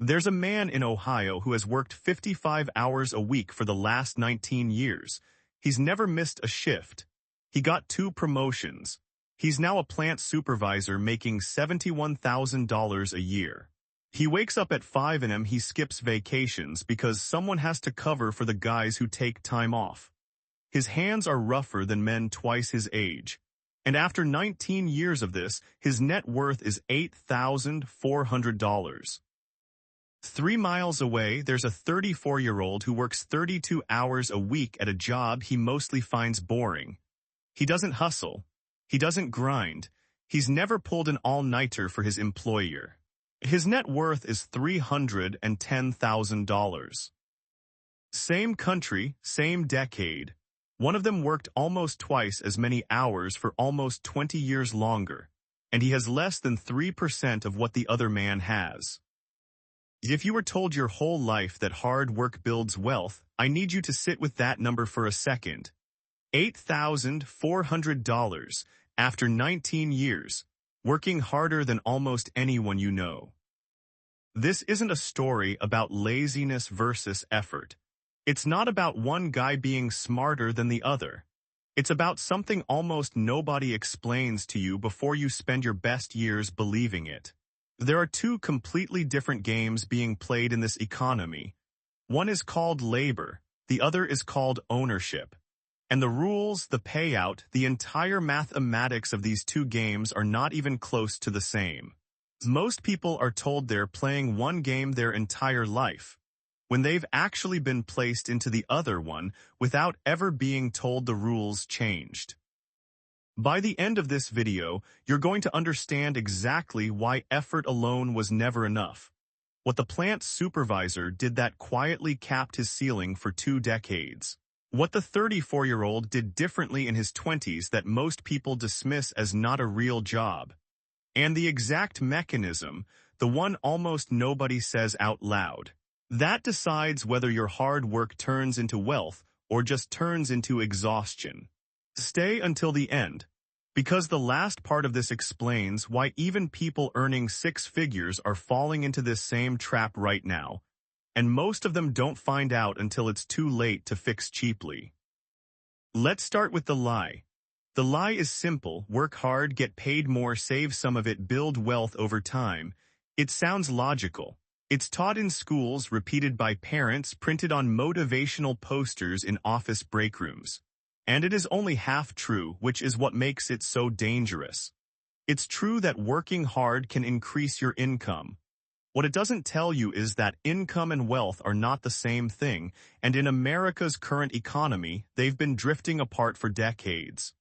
There's a man in Ohio who has worked 55 hours a week for the last 19 years. He's never missed a shift. He got 2 promotions. He's now a plant supervisor making $71,000 a year. He wakes up at 5 a.m. He skips vacations because someone has to cover for the guys who take time off. His hands are rougher than men twice his age. And after 19 years of this, his net worth is $8,400. 3 miles away, there's a 34-year-old who works 32 hours a week at a job he mostly finds boring. He doesn't hustle. He doesn't grind. He's never pulled an all-nighter for his employer. His net worth is $310,000. Same country, same decade. One of them worked almost twice as many hours for almost 20 years longer, and he has less than 3% of what the other man has. If you were told your whole life that hard work builds wealth, I need you to sit with that number for a second. $8,400 after 19 years, working harder than almost anyone you know. This isn't a story about laziness versus effort. It's not about one guy being smarter than the other. It's about something almost nobody explains to you before you spend your best years believing it. There are 2 completely different games being played in this economy. One is called labor, the other is called ownership. And the rules, the payout, the entire mathematics of these 2 games are not even close to the same. Most people are told they're playing one game their entire life, when they've actually been placed into the other one without ever being told the rules changed. By the end of this video, you're going to understand exactly why effort alone was never enough. What the plant supervisor did that quietly capped his ceiling for 2 decades. What the 34-year-old did differently in his 20s that most people dismiss as not a real job. And the exact mechanism, the one almost nobody says out loud. That decides whether your hard work turns into wealth or just turns into exhaustion. Stay until the end, because the last part of this explains why even people earning 6 figures are falling into this same trap right now, and most of them don't find out until it's too late to fix cheaply. Let's start with the lie. The lie is simple: work hard, get paid more, save some of it, build wealth over time. It sounds logical. It's taught in schools, repeated by parents, printed on motivational posters in office break rooms. And it is only half true, which is what makes it so dangerous. It's true that working hard can increase your income. What it doesn't tell you is that income and wealth are not the same thing, and in America's current economy, they've been drifting apart for decades.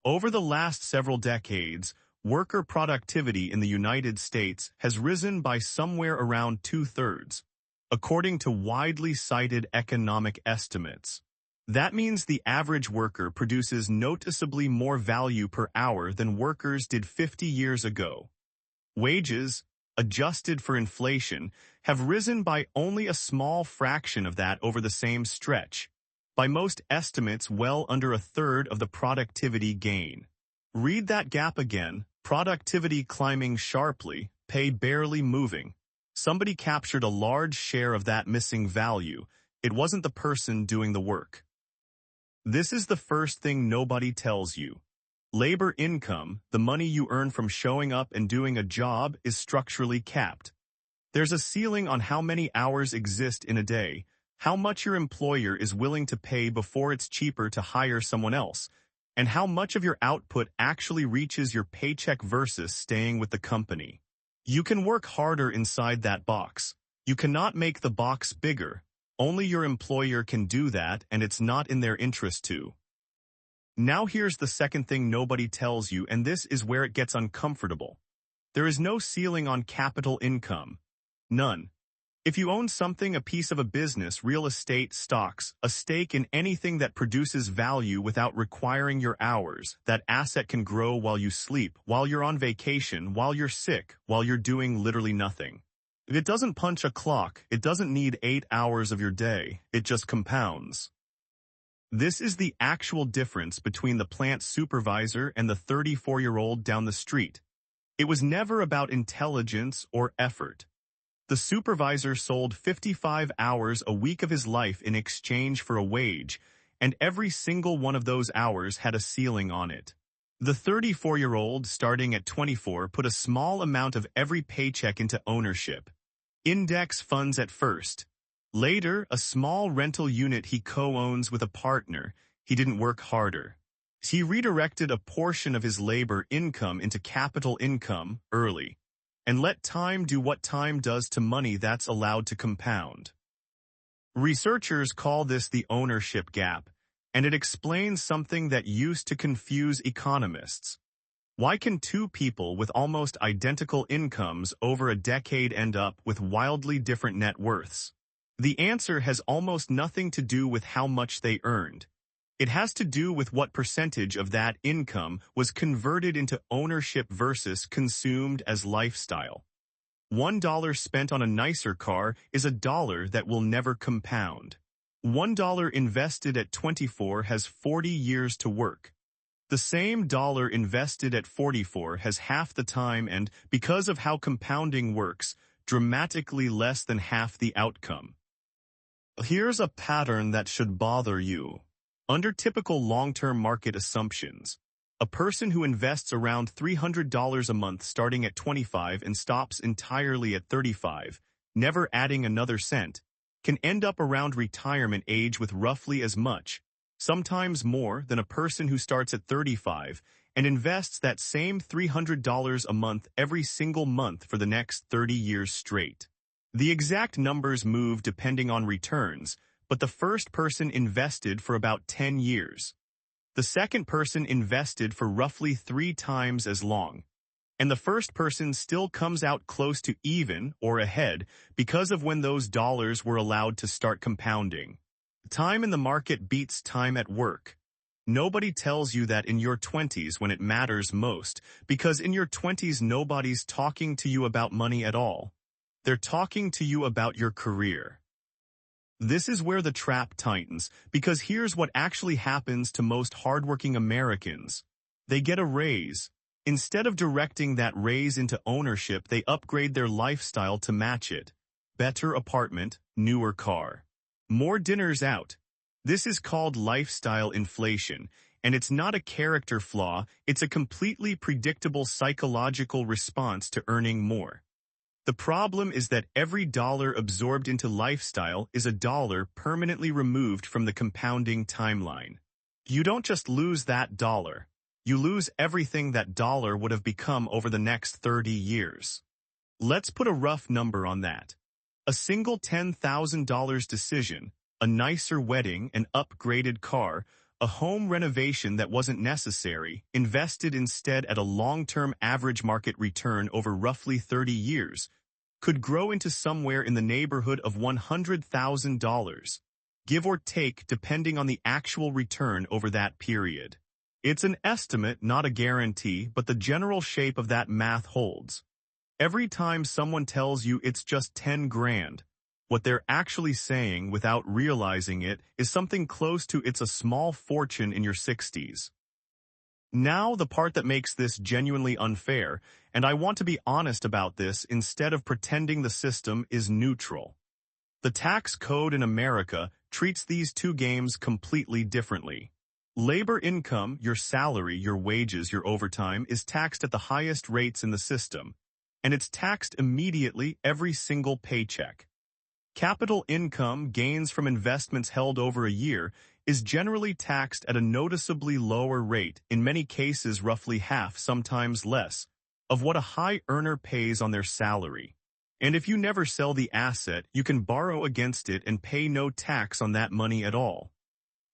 Over the last several decades, worker productivity in the United States has risen by somewhere around 2/3, according to widely cited economic estimates. That means the average worker produces noticeably more value per hour than workers did 50 years ago. Wages, adjusted for inflation, have risen by only a small fraction of that over the same stretch, by most estimates well under 1/3 of the productivity gain. Read that gap again: productivity climbing sharply, pay barely moving. Somebody captured a large share of that missing value. It wasn't the person doing the work. This is the first thing nobody tells you. Labor income, the money you earn from showing up and doing a job, is structurally capped. There's a ceiling on how many hours exist in a day, how much your employer is willing to pay before it's cheaper to hire someone else, and how much of your output actually reaches your paycheck versus staying with the company. You can work harder inside that box. You cannot make the box bigger. Only your employer can do that, and it's not in their interest to. Now here's the second thing nobody tells you, and this is where it gets uncomfortable. There is no ceiling on capital income. None. If you own something, a piece of a business, real estate, stocks, a stake in anything that produces value without requiring your hours, that asset can grow while you sleep, while you're on vacation, while you're sick, while you're doing literally nothing. It doesn't punch a clock. It doesn't need 8 hours of your day. It just compounds. This is the actual difference between the plant supervisor and the 34-year-old down the street. It was never about intelligence or effort. The supervisor sold 55 hours a week of his life in exchange for a wage, and every single one of those hours had a ceiling on it. The 34-year-old, starting at 24, put a small amount of every paycheck into ownership. Index funds at first. Later, a small rental unit he co-owns with a partner. He didn't work harder. He redirected a portion of his labor income into capital income early, and let time do what time does to money that's allowed to compound. Researchers call this the ownership gap, and it explains something that used to confuse economists. Why can two people with almost identical incomes over a decade end up with wildly different net worths? The answer has almost nothing to do with how much they earned. It has to do with what percentage of that income was converted into ownership versus consumed as lifestyle. $1 spent on a nicer car is $1 that will never compound. $1 invested at 24 has 40 years to work. The same dollar invested at 44 has half the time and, because of how compounding works, dramatically less than half the outcome. Here's a pattern that should bother you. Under typical long-term market assumptions, a person who invests around $300 a month starting at 25 and stops entirely at 35, never adding another cent, can end up around retirement age with roughly as much, sometimes more, than a person who starts at 35 and invests that same $300 a month every single month for the next 30 years straight. The exact numbers move depending on returns, but the first person invested for about 10 years. The second person invested for roughly 3 times as long. And the first person still comes out close to even or ahead because of when those dollars were allowed to start compounding. Time in the market beats time at work. Nobody tells you that in your 20s when it matters most, because in your 20s nobody's talking to you about money at all. They're talking to you about your career. This is where the trap tightens, because here's what actually happens to most hardworking Americans. They get a raise. Instead of directing that raise into ownership, they upgrade their lifestyle to match it. Better apartment, newer car. More dinners out. This is called lifestyle inflation, and it's not a character flaw, it's a completely predictable psychological response to earning more. The problem is that every dollar absorbed into lifestyle is a dollar permanently removed from the compounding timeline. You don't just lose that dollar. You lose everything that dollar would have become over the next 30 years. Let's put a rough number on that. A single $10,000 decision, a nicer wedding, an upgraded car, a home renovation that wasn't necessary, invested instead at a long-term average market return over roughly 30 years, could grow into somewhere in the neighborhood of $100,000, give or take depending on the actual return over that period. It's an estimate, not a guarantee, but the general shape of that math holds. Every time someone tells you it's just 10 grand, what they're actually saying without realizing it is something close to it's a small fortune in your 60s. Now the part that makes this genuinely unfair, and I want to be honest about this instead of pretending the system is neutral. The tax code in America treats these two games completely differently. Labor income, your salary, your wages, your overtime, is taxed at the highest rates in the system, and it's taxed immediately every single paycheck. Capital income, gains from investments held over a year, is generally taxed at a noticeably lower rate, in many cases roughly half, sometimes less, of what a high earner pays on their salary. And if you never sell the asset, you can borrow against it and pay no tax on that money at all.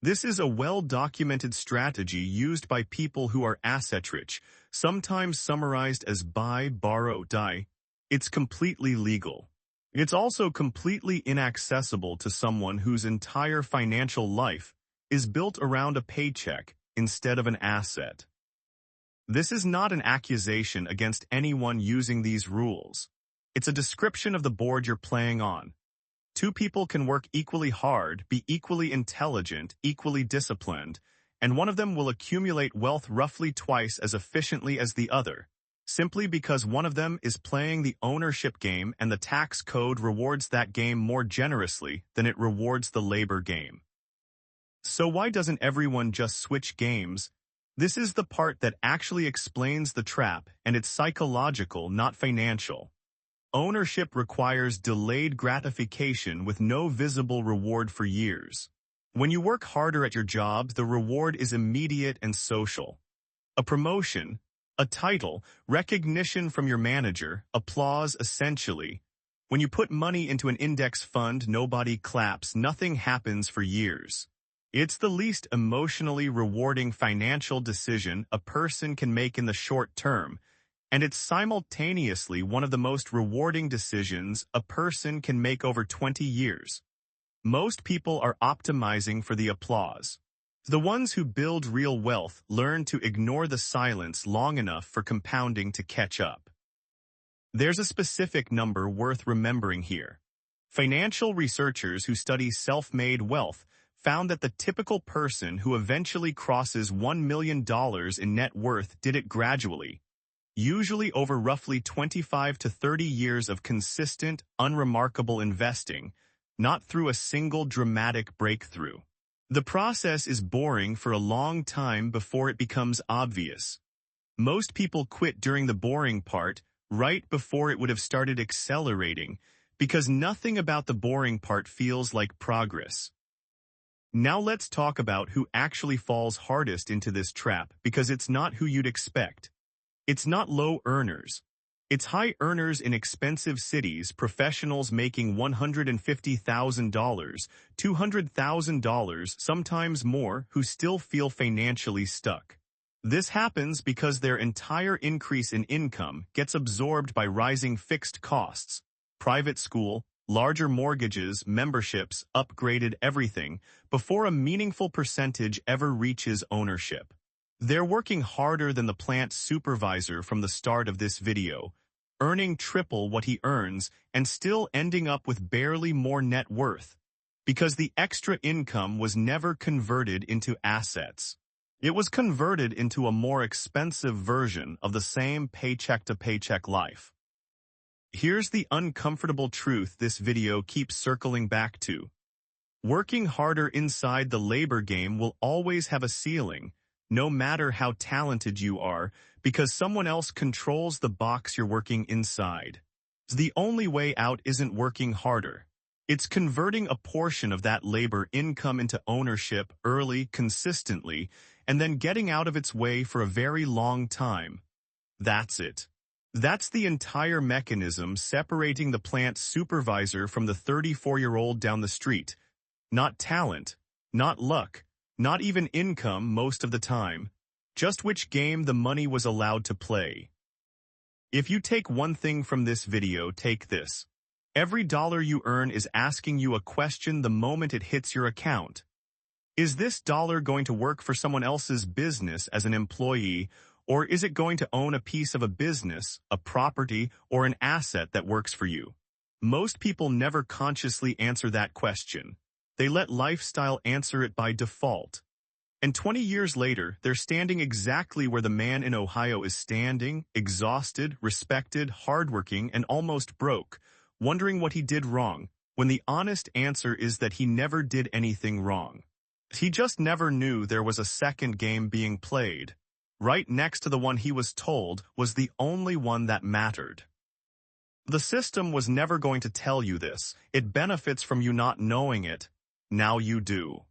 This is a well-documented strategy used by people who are asset-rich, sometimes summarized as buy, borrow, die. It's completely legal. It's also completely inaccessible to someone whose entire financial life is built around a paycheck instead of an asset. This is not an accusation against anyone using these rules. It's a description of the board you're playing on. Two people can work equally hard, be equally intelligent, equally disciplined, and one of them will accumulate wealth roughly twice as efficiently as the other. simply because one of them is playing the ownership game and the tax code rewards that game more generously than it rewards the labor game. So why doesn't everyone just switch games? This is the part that actually explains the trap, and it's psychological, not financial. Ownership requires delayed gratification with no visible reward for years. When you work harder at your job, the reward is immediate and social. A promotion, a title, recognition from your manager, applause essentially. When you put money into an index fund, nobody claps, nothing happens for years. It's the least emotionally rewarding financial decision a person can make in the short term, and it's simultaneously one of the most rewarding decisions a person can make over 20 years. Most people are optimizing for the applause. The ones who build real wealth learn to ignore the silence long enough for compounding to catch up. There's a specific number worth remembering here. Financial researchers who study self-made wealth found that the typical person who eventually crosses $1 million in net worth did it gradually, usually over roughly 25 to 30 years of consistent, unremarkable investing, not through a single dramatic breakthrough. The process is boring for a long time before it becomes obvious. Most people quit during the boring part, right before it would have started accelerating, because nothing about the boring part feels like progress. Now let's talk about who actually falls hardest into this trap, because it's not who you'd expect. It's not low earners. It's high earners in expensive cities, professionals making $150,000, $200,000, sometimes more, who still feel financially stuck. This happens because their entire increase in income gets absorbed by rising fixed costs. Private school, larger mortgages, memberships, upgraded everything, before a meaningful percentage ever reaches ownership. They're working harder than the plant supervisor from the start of this video, earning triple what he earns and still ending up with barely more net worth, because the extra income was never converted into assets. It was converted into a more expensive version of the same paycheck-to-paycheck life. Here's the uncomfortable truth this video keeps circling back to. Working harder inside the labor game will always have a ceiling, no matter how talented you are, because someone else controls the box you're working inside. The only way out isn't working harder. It's converting a portion of that labor income into ownership early, consistently, and then getting out of its way for a very long time. That's it. That's the entire mechanism separating the plant supervisor from the 34-year-old down the street. Not talent, not luck, not even income most of the time, just which game the money was allowed to play. If you take one thing from this video, take this. Every dollar you earn is asking you a question the moment it hits your account. Is this dollar going to work for someone else's business as an employee, or is it going to own a piece of a business, a property, or an asset that works for you? Most people never consciously answer that question. They let lifestyle answer it by default. And 20 years later, they're standing exactly where the man in Ohio is standing, exhausted, respected, hardworking, and almost broke, wondering what he did wrong, when the honest answer is that he never did anything wrong. He just never knew there was a second game being played. Right next to the one he was told was the only one that mattered. The system was never going to tell you this. It benefits from you not knowing it. Now you do.